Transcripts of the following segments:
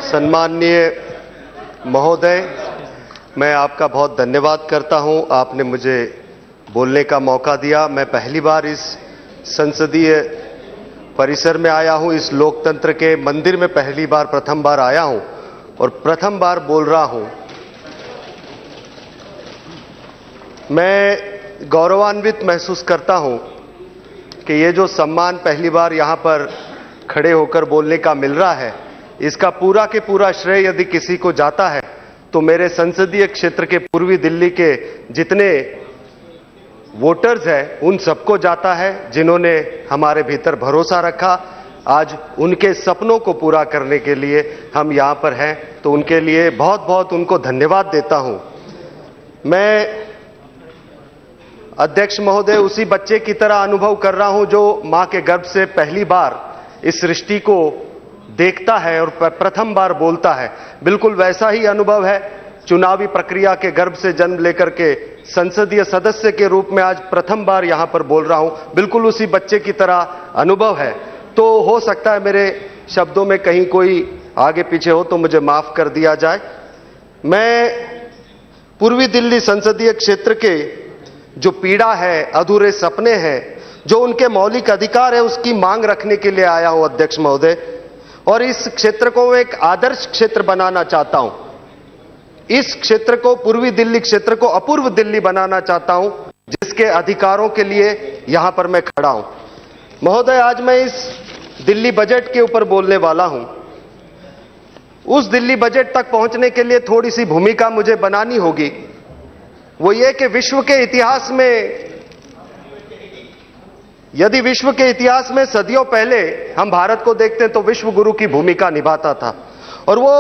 सम्माननीय महोदय, मैं आपका बहुत धन्यवाद करता हूं। आपने मुझे बोलने का मौका दिया। मैं पहली बार इस संसदीय परिसर में आया हूं, इस लोकतंत्र के मंदिर में प्रथम बार आया हूं और प्रथम बार बोल रहा हूं। मैं गौरवान्वित महसूस करता हूं कि ये जो सम्मान पहली बार यहां पर खड़े होकर बोलने का मिल रहा है, इसका पूरा के पूरा श्रेय यदि किसी को जाता है तो मेरे संसदीय क्षेत्र के पूर्वी दिल्ली के जितने वोटर्स हैं उन सबको जाता है, जिन्होंने हमारे भीतर भरोसा रखा। आज उनके सपनों को पूरा करने के लिए हम यहां पर हैं, तो उनके लिए बहुत बहुत उनको धन्यवाद देता हूं। मैं अध्यक्ष महोदय उसी बच्चे की तरह अनुभव कर रहा हूं जो मां के गर्भ से पहली बार इस सृष्टि को देखता है और प्रथम बार बोलता है। बिल्कुल वैसा ही अनुभव है। चुनावी प्रक्रिया के गर्भ से जन्म लेकर के संसदीय सदस्य के रूप में आज प्रथम बार यहां पर बोल रहा हूं। बिल्कुल उसी बच्चे की तरह अनुभव है। तो हो सकता है मेरे शब्दों में कहीं कोई आगे पीछे हो तो मुझे माफ कर दिया जाए। मैं पूर्वी दिल्ली संसदीय क्षेत्र के जो पीड़ा है, अधूरे सपने हैं, जो उनके मौलिक अधिकार है, उसकी मांग रखने के लिए आया हूं अध्यक्ष महोदय। और इस क्षेत्र को मैं एक आदर्श क्षेत्र बनाना चाहता हूं। इस क्षेत्र को, पूर्वी दिल्ली क्षेत्र को अपूर्व दिल्ली बनाना चाहता हूं, जिसके अधिकारों के लिए यहां पर मैं खड़ा हूं। महोदय, आज मैं इस दिल्ली बजट के ऊपर बोलने वाला हूं। उस दिल्ली बजट तक पहुंचने के लिए थोड़ी सी भूमिका मुझे बनानी होगी। वो ये कि विश्व के इतिहास में, यदि विश्व के इतिहास में सदियों पहले हम भारत को देखते हैं तो विश्व गुरु की भूमिका निभाता था। और वो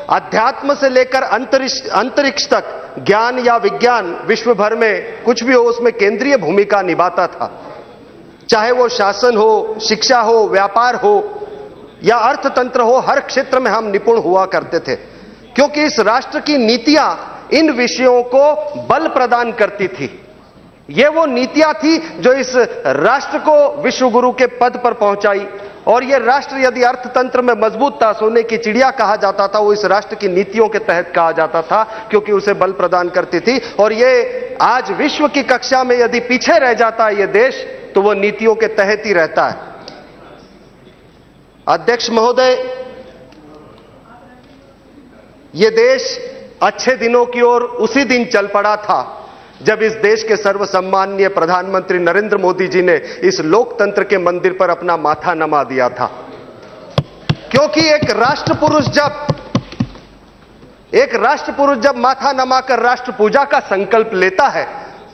अध्यात्म से लेकर अंतरिक्ष तक ज्ञान या विज्ञान विश्व भर में कुछ भी हो, उसमें केंद्रीय भूमिका निभाता था। चाहे वो शासन हो, शिक्षा हो, व्यापार हो या अर्थतंत्र हो, हर क्षेत्र में हम निपुण हुआ करते थे, क्योंकि इस राष्ट्र की नीतियां इन विषयों को बल प्रदान करती थी। ये वो नीतियां थी जो इस राष्ट्र को विश्व गुरु के पद पर पहुंचाई। और ये राष्ट्र यदि अर्थतंत्र में मजबूत था, सोने की चिड़िया कहा जाता था, वो इस राष्ट्र की नीतियों के तहत कहा जाता था, क्योंकि उसे बल प्रदान करती थी। और ये आज विश्व की कक्षा में यदि पीछे रह जाता है ये देश, तो वो नीतियों के तहत ही रहता है। अध्यक्ष महोदय, ये देश अच्छे दिनों की ओर उसी दिन चल पड़ा था जब इस देश के सर्वसम्माननीय प्रधानमंत्री नरेंद्र मोदी जी ने इस लोकतंत्र के मंदिर पर अपना माथा नमा दिया था। क्योंकि एक राष्ट्र पुरुष जब माथा नमाकर राष्ट्र पूजा का संकल्प लेता है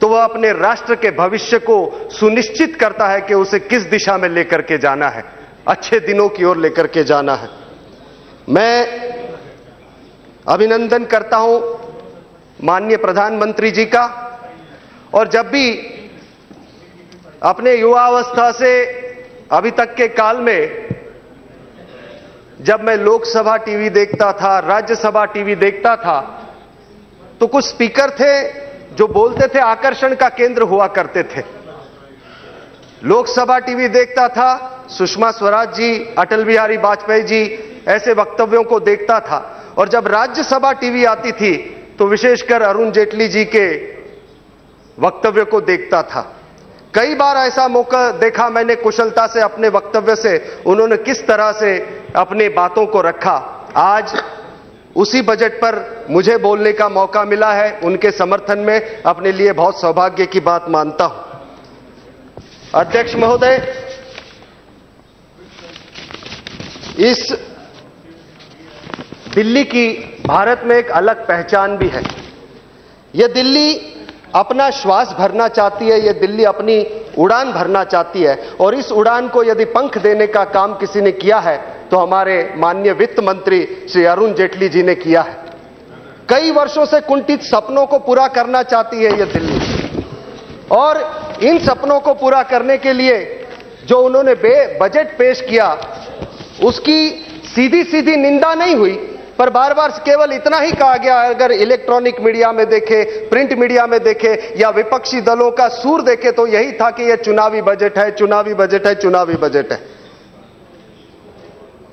तो वह अपने राष्ट्र के भविष्य को सुनिश्चित करता है कि उसे किस दिशा में लेकर के जाना है, अच्छे दिनों की ओर लेकर के जाना है। मैं अभिनंदन करता हूं माननीय प्रधानमंत्री जी का। और जब भी अपने युवावस्था से अभी तक के काल में जब मैं लोकसभा टीवी देखता था, राज्यसभा टीवी देखता था, तो कुछ स्पीकर थे जो बोलते थे, आकर्षण का केंद्र हुआ करते थे। लोकसभा टीवी देखता था, सुषमा स्वराज जी, अटल बिहारी वाजपेयी जी, ऐसे वक्तव्यों को देखता था। और जब राज्यसभा टीवी आती थी तो विशेषकर अरुण जेटली जी के वक्तव्य को देखता था। कई बार ऐसा मौका देखा मैंने कुशलता से अपने वक्तव्य से उन्होंने किस तरह से अपने बातों को रखा। आज उसी बजट पर मुझे बोलने का मौका मिला है, उनके समर्थन में अपने लिए बहुत सौभाग्य की बात मानता हूं। अध्यक्ष महोदय, इस दिल्ली की भारत में एक अलग पहचान भी है। यह दिल्ली अपना श्वास भरना चाहती है, यह दिल्ली अपनी उड़ान भरना चाहती है। और इस उड़ान को यदि पंख देने का काम किसी ने किया है तो हमारे माननीय वित्त मंत्री श्री अरुण जेटली जी ने किया है। कई वर्षों से कुंठित सपनों को पूरा करना चाहती है यह दिल्ली। और इन सपनों को पूरा करने के लिए जो उन्होंने बजट पेश किया, उसकी सीधी सीधी निंदा नहीं हुई, पर बार बार केवल इतना ही कहा गया। अगर इलेक्ट्रॉनिक मीडिया में देखे, प्रिंट मीडिया में देखे या विपक्षी दलों का सूर देखे तो यही था कि यह चुनावी बजट है, चुनावी बजट है, चुनावी बजट है।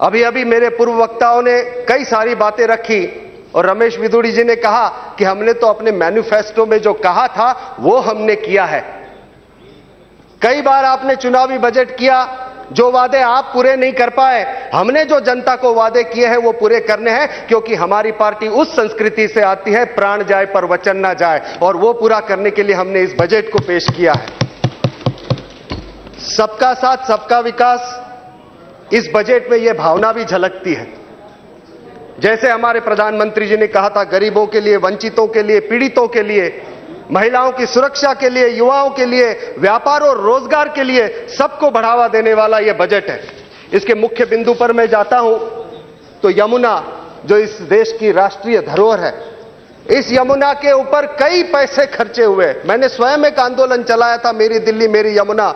अभी अभी मेरे पूर्व वक्ताओं ने कई सारी बातें रखी और रमेश विदुड़ी जी ने कहा कि हमने तो अपने मैनिफेस्टो में जो कहा था वो हमने किया है। कई बार आपने चुनावी बजट किया, जो वादे आप पूरे नहीं कर पाए, हमने जो जनता को वादे किए हैं वो पूरे करने हैं, क्योंकि हमारी पार्टी उस संस्कृति से आती है प्राण जाए पर वचन ना जाए, और वो पूरा करने के लिए हमने इस बजट को पेश किया है। सबका साथ सबका विकास, इस बजट में यह भावना भी झलकती है। जैसे हमारे प्रधानमंत्री जी ने कहा था, गरीबों के लिए, वंचितों के लिए, पीड़ितों के लिए, महिलाओं की सुरक्षा के लिए, युवाओं के लिए, व्यापार और रोजगार के लिए, सबको बढ़ावा देने वाला यह बजट है। इसके मुख्य बिंदु पर मैं जाता हूं तो यमुना, जो इस देश की राष्ट्रीय धरोहर है, इस यमुना के ऊपर कई पैसे खर्चे हुए। मैंने स्वयं एक आंदोलन चलाया था, मेरी दिल्ली मेरी यमुना,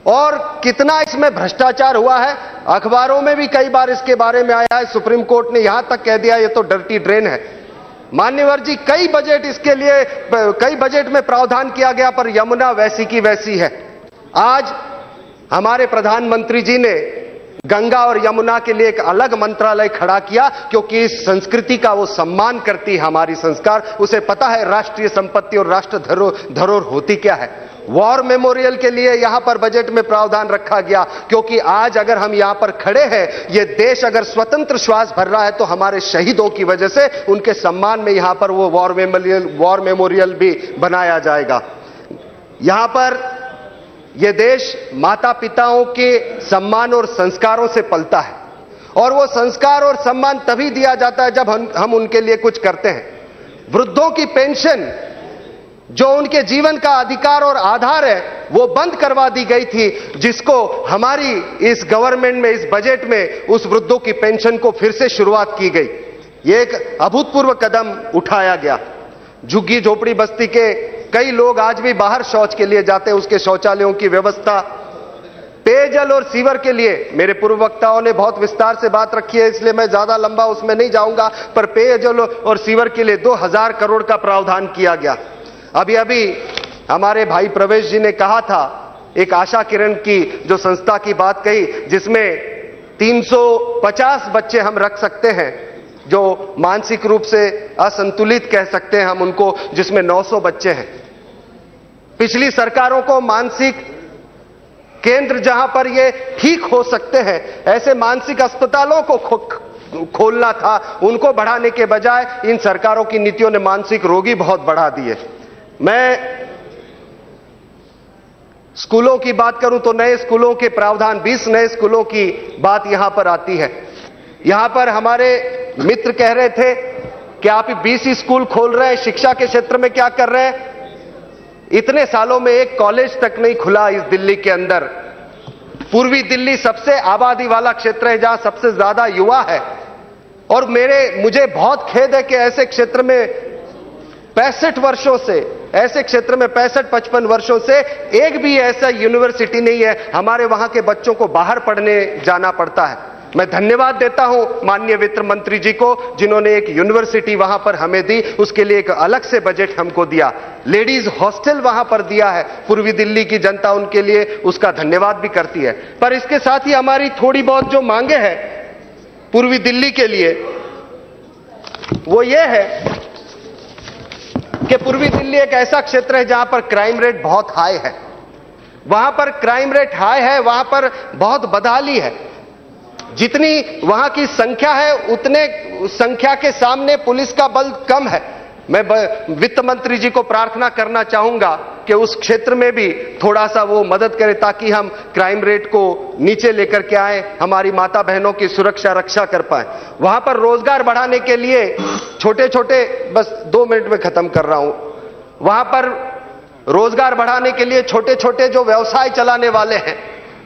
और कितना इसमें भ्रष्टाचार हुआ है, अखबारों में भी कई बार इसके बारे में आया है। सुप्रीम कोर्ट ने यहां तक कह दिया ये तो डर्टी ड्रेन है। मान्यवर जी, कई बजट इसके लिए, कई बजट में प्रावधान किया गया, पर यमुना वैसी की वैसी है। आज हमारे प्रधानमंत्री जी ने गंगा और यमुना के लिए एक अलग मंत्रालय खड़ा किया, क्योंकि इस संस्कृति का वो सम्मान करती है। हमारी संस्कार, उसे पता है राष्ट्रीय संपत्ति और राष्ट्र धरोहर होती क्या है। वॉर मेमोरियल के लिए यहां पर बजट में प्रावधान रखा गया, क्योंकि आज अगर हम यहां पर खड़े हैं, यह देश अगर स्वतंत्र श्वास भर रहा है तो हमारे शहीदों की वजह से, उनके सम्मान में यहां पर वो वॉर मेमोरियल भी बनाया जाएगा। यहां पर यह देश माता पिताओं के सम्मान और संस्कारों से पलता है, और वो संस्कार और सम्मान तभी दिया जाता है जब हम उनके लिए कुछ करते हैं। वृद्धों की पेंशन, जो उनके जीवन का अधिकार और आधार है, वो बंद करवा दी गई थी, जिसको हमारी इस गवर्नमेंट में, इस बजट में उस वृद्धों की पेंशन को फिर से शुरुआत की गई। ये एक अभूतपूर्व कदम उठाया गया। झुग्गी झोपड़ी बस्ती के कई लोग आज भी बाहर शौच के लिए जाते हैं, उसके शौचालयों की व्यवस्था, पेयजल और सीवर के लिए मेरे पूर्व वक्ताओं ने बहुत विस्तार से बात रखी है, इसलिए मैं ज्यादा लंबा उसमें नहीं जाऊंगा, पर पेयजल और सीवर के लिए 2000 करोड़ का प्रावधान किया गया। अभी अभी हमारे भाई प्रवेश जी ने कहा था, एक आशा किरण की जो संस्था की बात कही, जिसमें 350 बच्चे हम रख सकते हैं जो मानसिक रूप से असंतुलित कह सकते हैं हम उनको, जिसमें 900 बच्चे हैं। पिछली सरकारों को मानसिक केंद्र जहां पर ये ठीक हो सकते हैं, ऐसे मानसिक अस्पतालों को खोलना था, उनको बढ़ाने के बजाय इन सरकारों की नीतियों ने मानसिक रोगी बहुत बढ़ा दिए। मैं स्कूलों की बात करूं तो नए स्कूलों के प्रावधान, 20 नए स्कूलों की बात यहां पर आती है। यहां पर हमारे मित्र कह रहे थे कि आप 20 स्कूल खोल रहे हैं, शिक्षा के क्षेत्र में क्या कर रहे हैं? इतने सालों में एक कॉलेज तक नहीं खुला इस दिल्ली के अंदर। पूर्वी दिल्ली सबसे आबादी वाला क्षेत्र है, जहां सबसे ज्यादा युवा है, और मुझे बहुत खेद है कि ऐसे क्षेत्र में 65 वर्षों से, ऐसे क्षेत्र में 65-55 वर्षों से एक भी ऐसा यूनिवर्सिटी नहीं है। हमारे वहां के बच्चों को बाहर पढ़ने जाना पड़ता है। मैं धन्यवाद देता हूं माननीय वित्त मंत्री जी को, जिन्होंने एक यूनिवर्सिटी वहां पर हमें दी, उसके लिए एक अलग से बजट हमको दिया। लेडीज हॉस्टल वहां पर दिया है, पूर्वी दिल्ली की जनता उनके लिए उसका धन्यवाद भी करती है। पर इसके साथ ही हमारी थोड़ी बहुत जो मांगे हैं पूर्वी दिल्ली के लिए, वो ये है कि पूर्वी दिल्ली एक ऐसा क्षेत्र है जहां पर क्राइम रेट बहुत हाई है। वहां पर क्राइम रेट हाई है, वहां पर बहुत बदहाली है। जितनी वहां की संख्या है, उतने संख्या के सामने पुलिस का बल कम है। मैं वित्त मंत्री जी को प्रार्थना करना चाहूंगा कि उस क्षेत्र में भी थोड़ा सा वो मदद करें, ताकि हम क्राइम रेट को नीचे लेकर के आए, हमारी माता बहनों की सुरक्षा रक्षा कर पाए। वहां पर रोजगार बढ़ाने के लिए छोटे छोटे, बस 2 मिनट में खत्म कर रहा हूं, वहां पर रोजगार बढ़ाने के लिए छोटे छोटे जो व्यवसाय चलाने वाले हैं,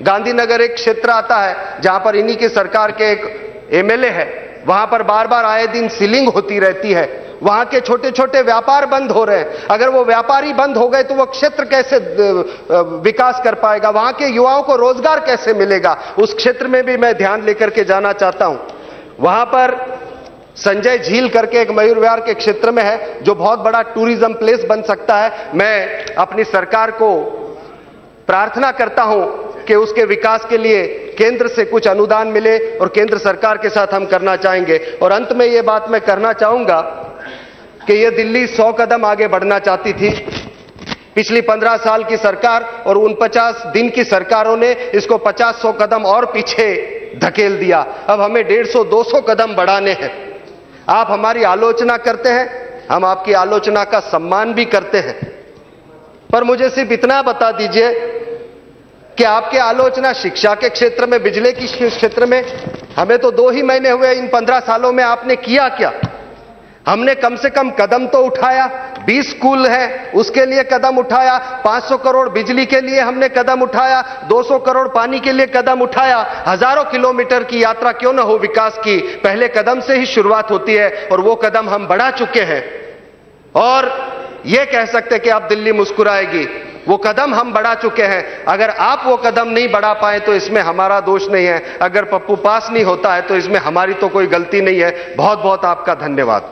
गांधीनगर एक क्षेत्र आता है जहां पर इन्हीं की सरकार के एक एमएलए है, वहां पर बार बार आए दिन सीलिंग होती रहती है। वहां के छोटे छोटे व्यापार बंद हो रहे हैं। अगर वो व्यापारी बंद हो गए तो वो क्षेत्र कैसे विकास कर पाएगा? वहां के युवाओं को रोजगार कैसे मिलेगा? उस क्षेत्र में भी मैं ध्यान लेकर के जाना चाहता हूं। वहां पर संजय झील करके एक मयूर विहार के क्षेत्र में है, जो बहुत बड़ा टूरिज्म प्लेस बन सकता है। मैं अपनी सरकार को प्रार्थना करता हूं कि उसके विकास के लिए केंद्र से कुछ अनुदान मिले और केंद्र सरकार के साथ हम करना चाहेंगे। और अंत में यह बात मैं करना चाहूंगा कि यह दिल्ली 100 कदम आगे बढ़ना चाहती थी। पिछली 15 साल की सरकार और 49 दिन की सरकारों ने इसको 50-100 कदम और पीछे धकेल दिया। अब हमें 150-200 कदम बढ़ाने हैं। आप हमारी आलोचना करते हैं, हम आपकी आलोचना का सम्मान भी करते हैं, पर मुझे सिर्फ इतना बता दीजिए कि आपकी आलोचना शिक्षा के क्षेत्र में, बिजली के क्षेत्र में, हमें तो 2 ही महीने हुए, इन 15 सालों में आपने किया क्या? हमने कम से कम कदम तो उठाया। 20 स्कूल है उसके लिए कदम उठाया, 500 करोड़ बिजली के लिए हमने कदम उठाया, 200 करोड़ पानी के लिए कदम उठाया। हजारों किलोमीटर की यात्रा क्यों ना हो विकास की, पहले कदम से ही शुरुआत होती है और वो कदम हम बढ़ा चुके हैं। और ये कह सकते कि आप दिल्ली मुस्कुराएगी, वो कदम हम बढ़ा चुके हैं। अगर आप वो कदम नहीं बढ़ा पाए तो इसमें हमारा दोष नहीं है, अगर पप्पू पास नहीं होता है तो इसमें हमारी तो कोई गलती नहीं है। बहुत बहुत आपका धन्यवाद।